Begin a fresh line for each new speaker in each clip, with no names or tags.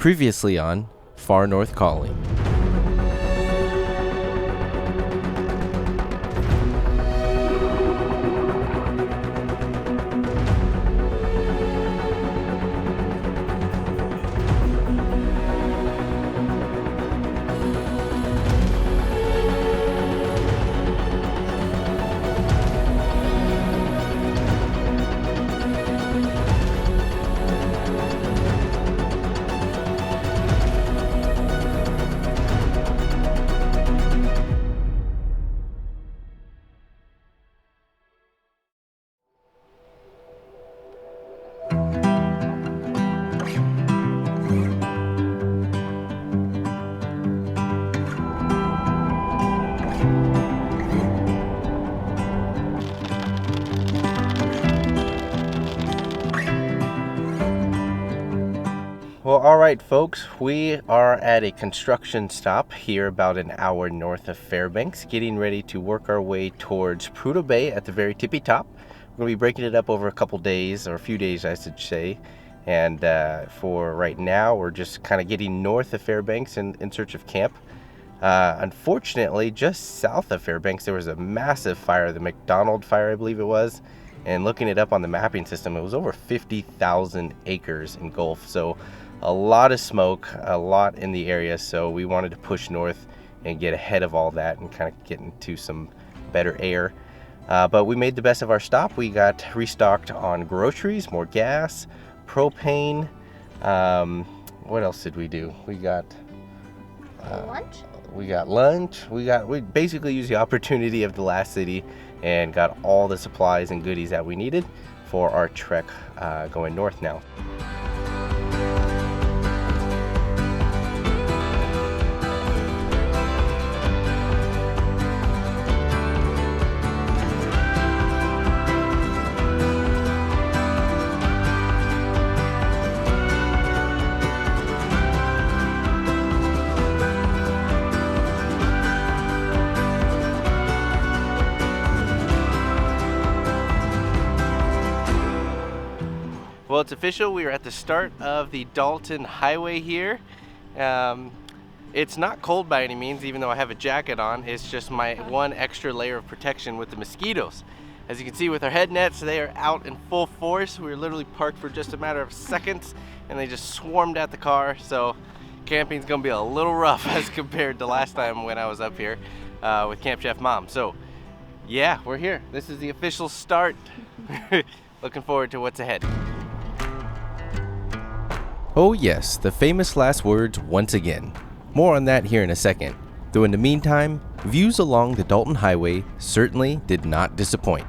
Previously on Far North Calling. Well, all right, folks, we are at a construction stop here about an hour north of Fairbanks, getting ready to work our way towards Prudhoe Bay at the very tippy top. We're going to be breaking it up over a couple days, or a few days, I should say. And for right now, we're just kind of getting north of Fairbanks in search of camp. Unfortunately, just south of Fairbanks, there was a massive fire, the McDonald fire, I believe it was. And looking it up on the mapping system, it was over 50,000 acres engulfed. So a lot of smoke, a lot in the area, so we wanted to push north and get ahead of all that and kind of get into some better air. But we made the best of our stop. We got restocked on groceries, more gas, propane. What else did we do? We got
lunch.
We got lunch. We basically used the opportunity of the last city and got all the supplies and goodies that we needed for our trek going north now. Well, it's official. We are at the start of the Dalton Highway here. It's not cold by any means, even though I have a jacket on. It's just my one extra layer of protection with the mosquitoes. As you can see with our head nets, they are out in full force. We were literally parked for just a matter of seconds and they just swarmed at the car. So camping's gonna be a little rough as compared to last time when I was up here with Camp Chef Mom. So yeah, we're here. This is the official start. Looking forward to what's ahead. Oh yes, the famous last words once again. More on that here in a second. Though in the meantime, views along the Dalton Highway certainly did not disappoint.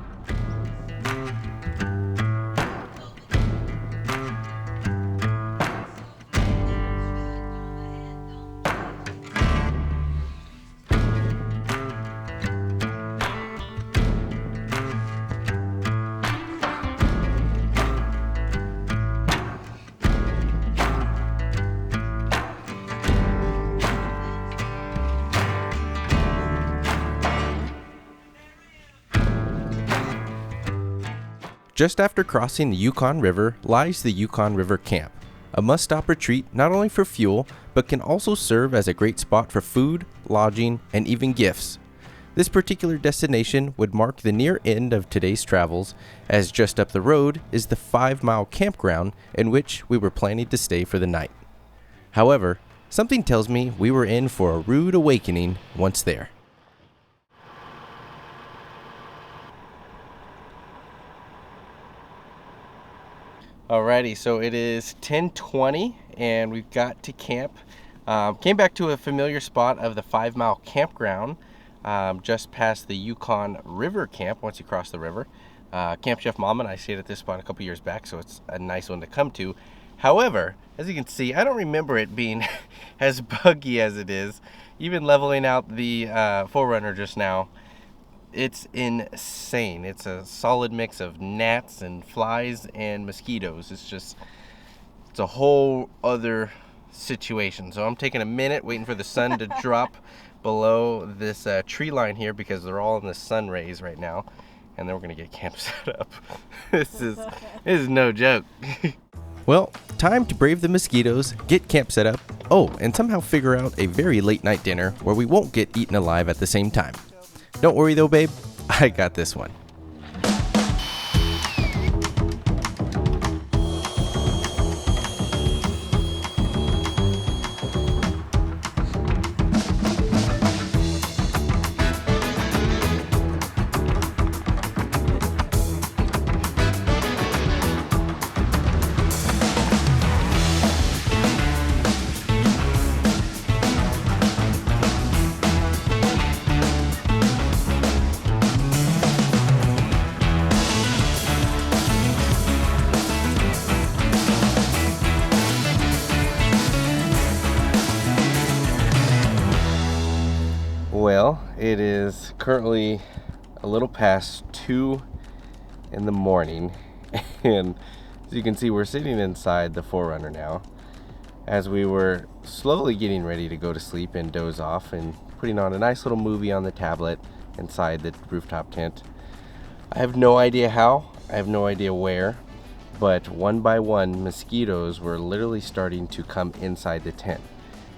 Just after crossing the Yukon River lies the Yukon River Camp, a must-stop retreat not only for fuel, but can also serve as a great spot for food, lodging, and even gifts. This particular destination would mark the near end of today's travels, as just up the road is the 5-mile campground in which we were planning to stay for the night. However, something tells me we were in for a rude awakening once there. Alrighty, so it is 10:20 and we've got to camp. Came back to a familiar spot of the 5-mile campground just past the Yukon River camp once you cross the river. Camp Chef Mom and I stayed at this spot a couple years back, so it's a nice one to come to. However, as you can see, I don't remember it being as buggy as it is. Even leveling out the 4Runner just now, it's insane. It's a solid mix of gnats and flies and mosquitoes. It's a whole other situation. So I'm taking a minute waiting for the sun to drop below this tree line here because they're all in the sun rays right now. And then we're gonna get camp set up. This is no joke. Well, time to brave the mosquitoes, get camp set up, and somehow figure out a very late night dinner where we won't get eaten alive at the same time. Don't worry though, babe, I got this one. Well, it is currently a little past 2 in the morning, and as you can see, we're sitting inside the 4Runner now, as we were slowly getting ready to go to sleep and doze off and putting on a nice little movie on the tablet inside the rooftop tent. I have no idea how, I have no idea where, but one by one, mosquitoes were literally starting to come inside the tent.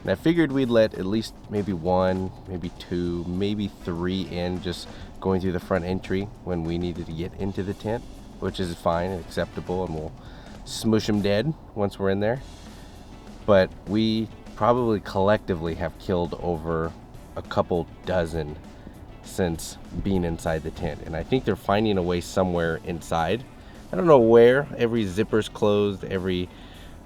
And I figured we'd let at least maybe 1, maybe 2, maybe 3 in, just going through the front entry when we needed to get into the tent, which is fine and acceptable, and we'll smoosh them dead once we're in there. But we probably collectively have killed over a couple dozen since being inside the tent, and I think they're finding a way somewhere inside. I don't know where. Every zipper's closed, every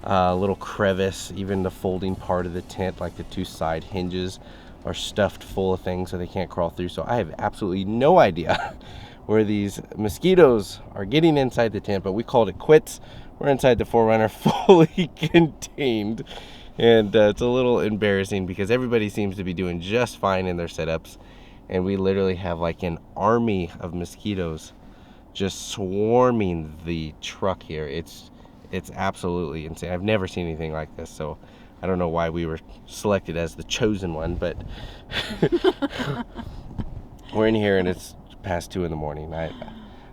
little crevice, even the folding part of the tent, like the 2 side hinges, are stuffed full of things so they can't crawl through. So I have absolutely no idea where these mosquitoes are getting inside the tent, but we called it quits. We're inside the 4Runner fully contained, and it's a little embarrassing because everybody seems to be doing just fine in their setups, and we literally have like an army of mosquitoes just swarming the truck here. It's absolutely insane. I've never seen anything like this, so I don't know why we were selected as the chosen one, but we're in here and it's past 2 in the morning. I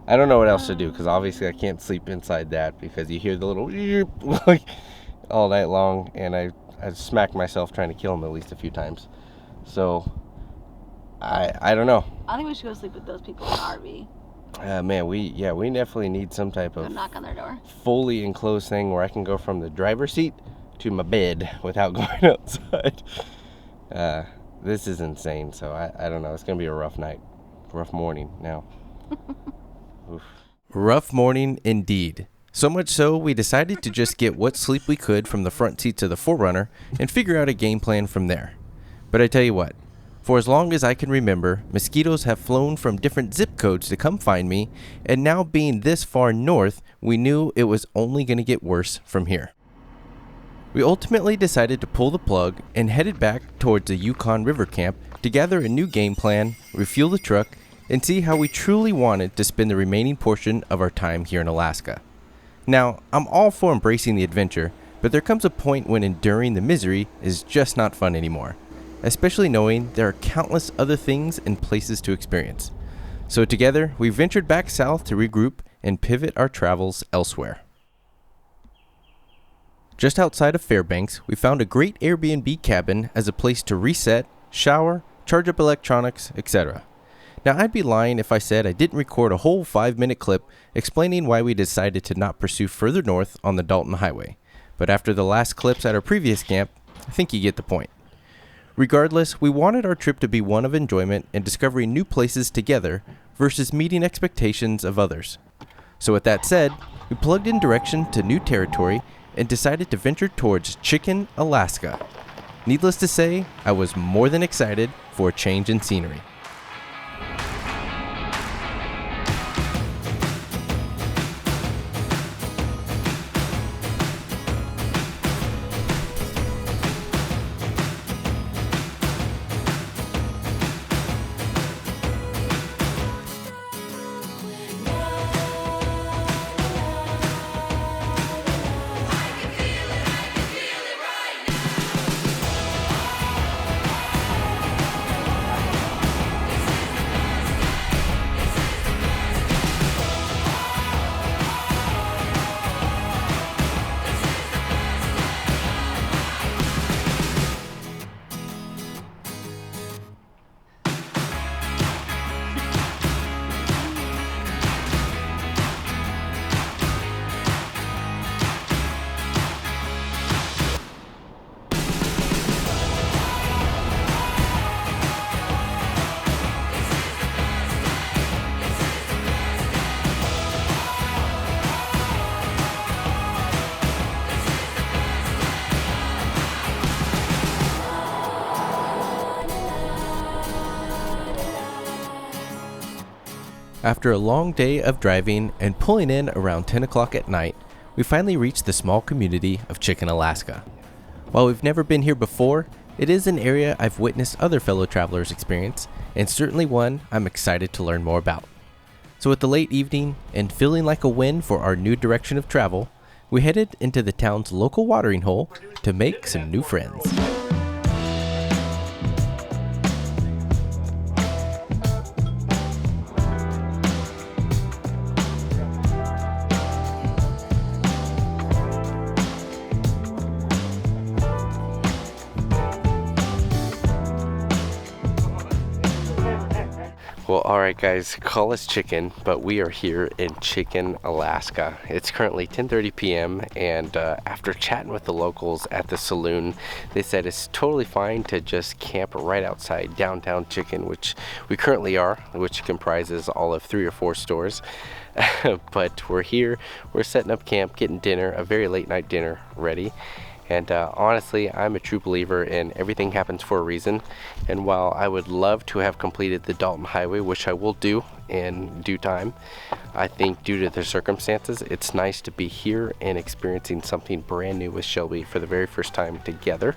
don't know what else to do, because obviously I can't sleep inside that because you hear the little like all night long, and I smacked myself trying to kill him at least a few times. So I don't know.
I think we should go sleep with those people in the RV.
Man, we definitely need some type of
Go knock on their door.
Fully enclosed thing where I can go from the driver's seat to my bed without going outside. This is insane, so I don't know. It's gonna be a rough morning now. Oof. Rough morning indeed. So much so, we decided to just get what sleep we could from the front seats of the 4Runner and figure out a game plan from there. But I tell you what, for as long as I can remember, mosquitoes have flown from different zip codes to come find me, and now being this far north, we knew it was only going to get worse from here. We ultimately decided to pull the plug and headed back towards the Yukon River camp to gather a new game plan, refuel the truck, and see how we truly wanted to spend the remaining portion of our time here in Alaska. Now, I'm all for embracing the adventure, but there comes a point when enduring the misery is just not fun anymore, especially knowing there are countless other things and places to experience. So together, we ventured back south to regroup and pivot our travels elsewhere. Just outside of Fairbanks, we found a great Airbnb cabin as a place to reset, shower, charge up electronics, etc. Now, I'd be lying if I said I didn't record a whole 5-minute clip explaining why we decided to not pursue further north on the Dalton Highway, but after the last clips at our previous camp, I think you get the point. Regardless, we wanted our trip to be one of enjoyment and discovering new places together versus meeting expectations of others. So with that said, we plugged in direction to new territory and decided to venture towards Chicken, Alaska. Needless to say, I was more than excited for a change in scenery. After a long day of driving and pulling in around 10 o'clock at night, we finally reached the small community of Chicken, Alaska. While we've never been here before, it is an area I've witnessed other fellow travelers experience, and certainly one I'm excited to learn more about. So with the late evening and feeling like a win for our new direction of travel, we headed into the town's local watering hole to make some new friends. Well, alright guys, call us Chicken, but we are here in Chicken, Alaska. It's currently 10:30 p.m. and after chatting with the locals at the saloon, they said it's totally fine to just camp right outside downtown Chicken, which we currently are, which comprises all of 3 or 4 stores. But we're here, we're setting up camp, getting dinner, a very late night dinner ready. And honestly, I'm a true believer in everything happens for a reason. And while I would love to have completed the Dalton Highway, which I will do in due time, I think due to the circumstances, it's nice to be here and experiencing something brand new with Shelby for the very first time together.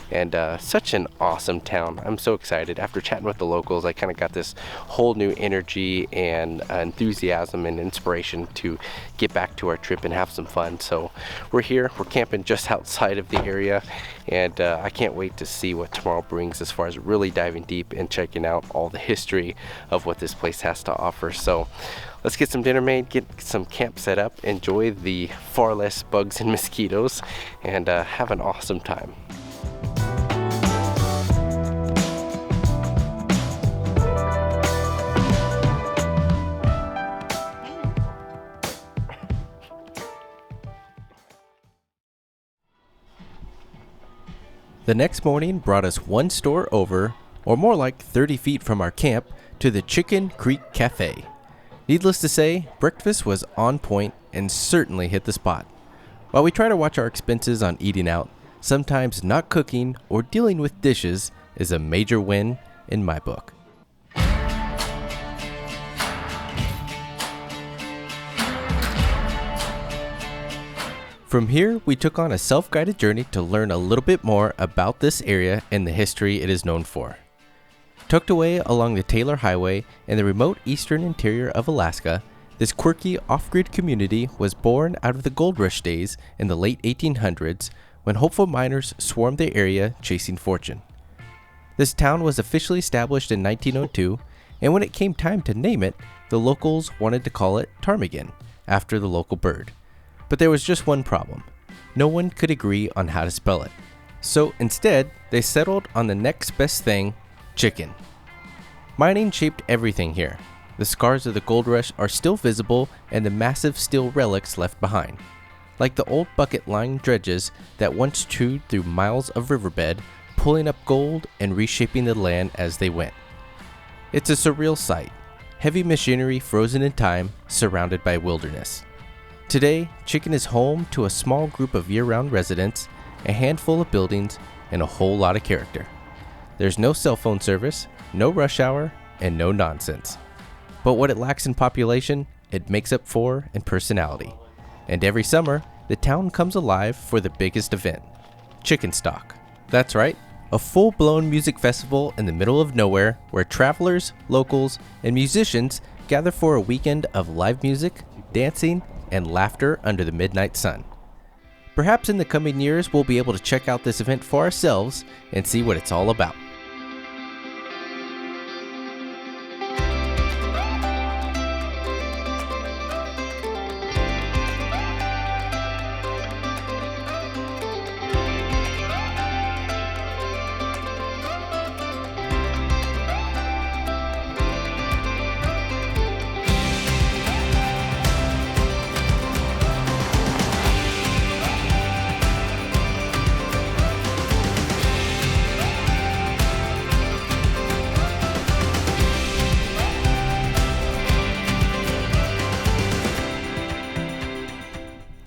And such an awesome town. I'm so excited. After chatting with the locals, I kind of got this whole new energy and enthusiasm and inspiration to get back to our trip and have some fun. So we're here, we're camping just outside of the area, and I can't wait to see what tomorrow brings as far as really diving deep and checking out all the history of what this place has to offer. So let's get some dinner made, get some camp set up, enjoy the far less bugs and mosquitoes, and have an awesome time. The next morning brought us one store over, or more like 30 feet from our camp, to the Chicken Creek Cafe. Needless to say, breakfast was on point and certainly hit the spot. While we try to watch our expenses on eating out, sometimes not cooking or dealing with dishes is a major win in my book. From here, we took on a self-guided journey to learn a little bit more about this area and the history it is known for. Tucked away along the Taylor Highway in the remote eastern interior of Alaska, this quirky off-grid community was born out of the gold rush days in the late 1800s when hopeful miners swarmed the area chasing fortune. This town was officially established in 1902, and when it came time to name it, the locals wanted to call it ptarmigan, after the local bird. But there was just one problem. No one could agree on how to spell it. So instead, they settled on the next best thing, chicken. Mining shaped everything here. The scars of the gold rush are still visible and the massive steel relics left behind. Like the old bucket-lined dredges that once chewed through miles of riverbed, pulling up gold and reshaping the land as they went. It's a surreal sight. Heavy machinery frozen in time, surrounded by wilderness. Today, Chicken is home to a small group of year-round residents, a handful of buildings, and a whole lot of character. There's no cell phone service, no rush hour, and no nonsense. But what it lacks in population, it makes up for in personality. And every summer, the town comes alive for the biggest event, Chicken Stock. That's right, a full-blown music festival in the middle of nowhere where travelers, locals, and musicians gather for a weekend of live music, dancing, and laughter under the midnight sun. Perhaps in the coming years we'll be able to check out this event for ourselves and see what it's all about.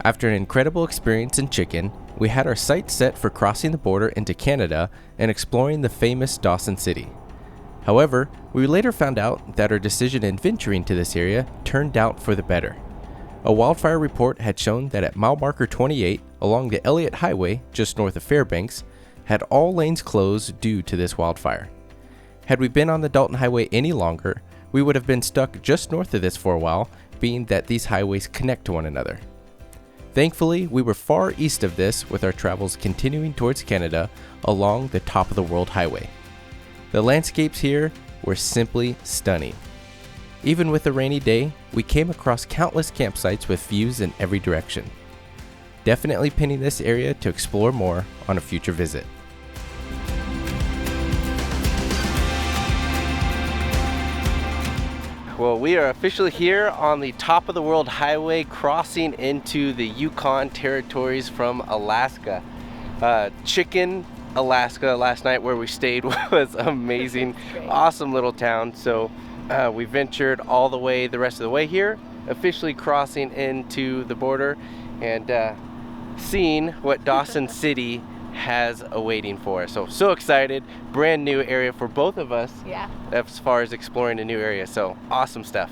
After an incredible experience in Chicken, we had our sights set for crossing the border into Canada and exploring the famous Dawson City. However, we later found out that our decision in venturing to this area turned out for the better. A wildfire report had shown that at mile marker 28 along the Elliott Highway just north of Fairbanks had all lanes closed due to this wildfire. Had we been on the Dalton Highway any longer, we would have been stuck just north of this for a while, being that these highways connect to one another. Thankfully, we were far east of this with our travels continuing towards Canada along the top of the World Highway. The landscapes here were simply stunning. Even with a rainy day, we came across countless campsites with views in every direction. Definitely pinning this area to explore more on a future visit. Well, we are officially here on the top of the World Highway, crossing into the Yukon Territories from Alaska. Chicken, Alaska, last night where we stayed was amazing. Awesome little town. So we ventured all the way, the rest of the way here, officially crossing into the border and seeing what Dawson City has awaiting for us. So excited. Brand new area for both of us.
Yeah.
As far as exploring a new area. So awesome stuff.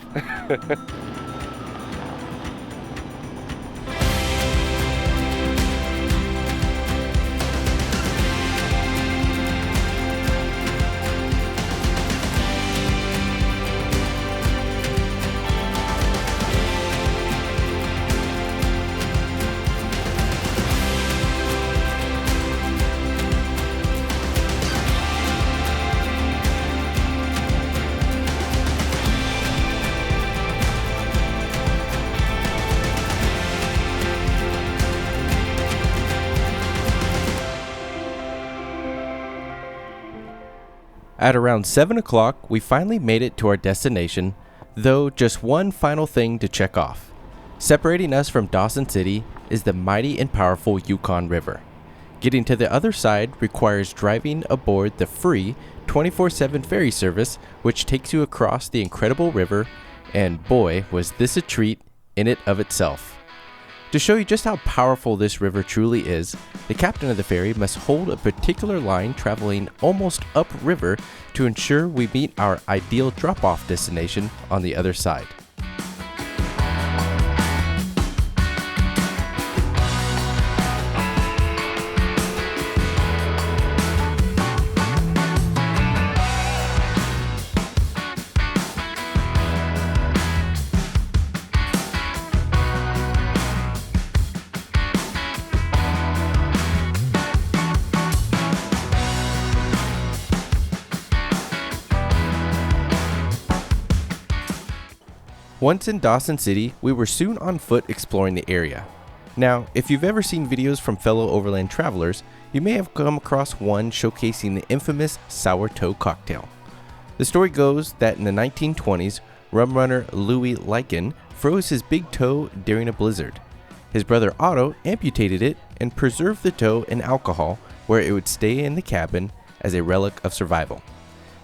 At around 7 o'clock, we finally made it to our destination, though just one final thing to check off. Separating us from Dawson City is the mighty and powerful Yukon River. Getting to the other side requires driving aboard the free 24/7 ferry service, which takes you across the incredible river, and boy, was this a treat in it of itself. To show you just how powerful this river truly is, the captain of the ferry must hold a particular line traveling almost upriver to ensure we meet our ideal drop-off destination on the other side. Once in Dawson City, we were soon on foot exploring the area. Now, if you've ever seen videos from fellow overland travelers, you may have come across one showcasing the infamous sour toe cocktail. The story goes that in the 1920s, rum runner Louis Lycan froze his big toe during a blizzard. His brother Otto amputated it and preserved the toe in alcohol where it would stay in the cabin as a relic of survival.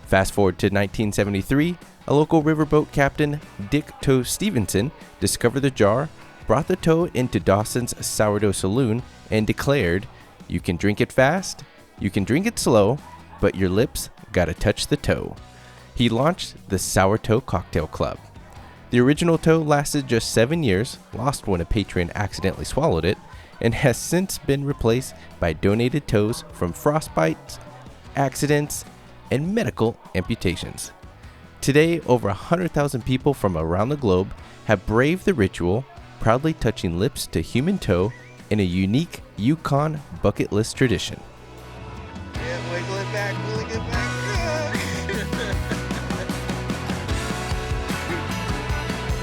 Fast forward to 1973, a local riverboat captain, Dick Toe Stevenson, discovered the jar, brought the toe into Dawson's sourdough saloon, and declared, "You can drink it fast, you can drink it slow, but your lips gotta touch the toe." He launched the Sour Toe Cocktail Club. The original toe lasted just 7 years, lost when a patron accidentally swallowed it, and has since been replaced by donated toes from frostbites, accidents, and medical amputations. Today, over 100,000 people from around the globe have braved the ritual, proudly touching lips to human toe in a unique Yukon bucket list tradition.
Yeah, wiggle it back, wiggle it back.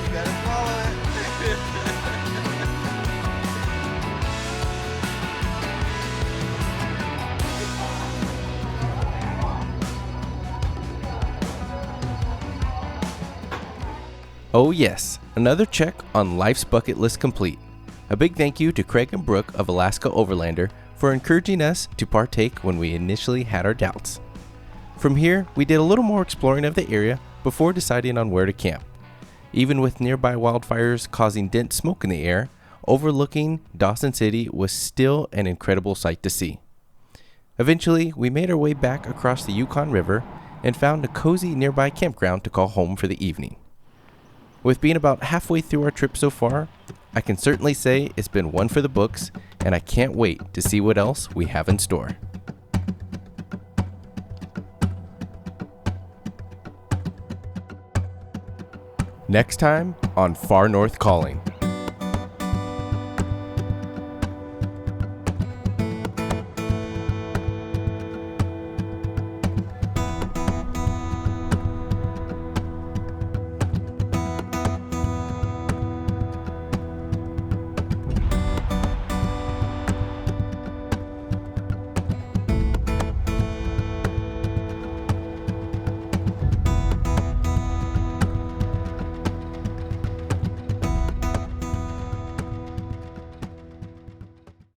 You gotta follow it.
Oh yes, another check on life's bucket list complete. A big thank you to Craig and Brooke of Alaska Overlander for encouraging us to partake when we initially had our doubts. From here, we did a little more exploring of the area before deciding on where to camp. Even with nearby wildfires causing dense smoke in the air, overlooking Dawson City was still an incredible sight to see. Eventually, we made our way back across the Yukon River and found a cozy nearby campground to call home for the evening. With being about halfway through our trip so far, I can certainly say it's been one for the books, and I can't wait to see what else we have in store. Next time on Far North Calling.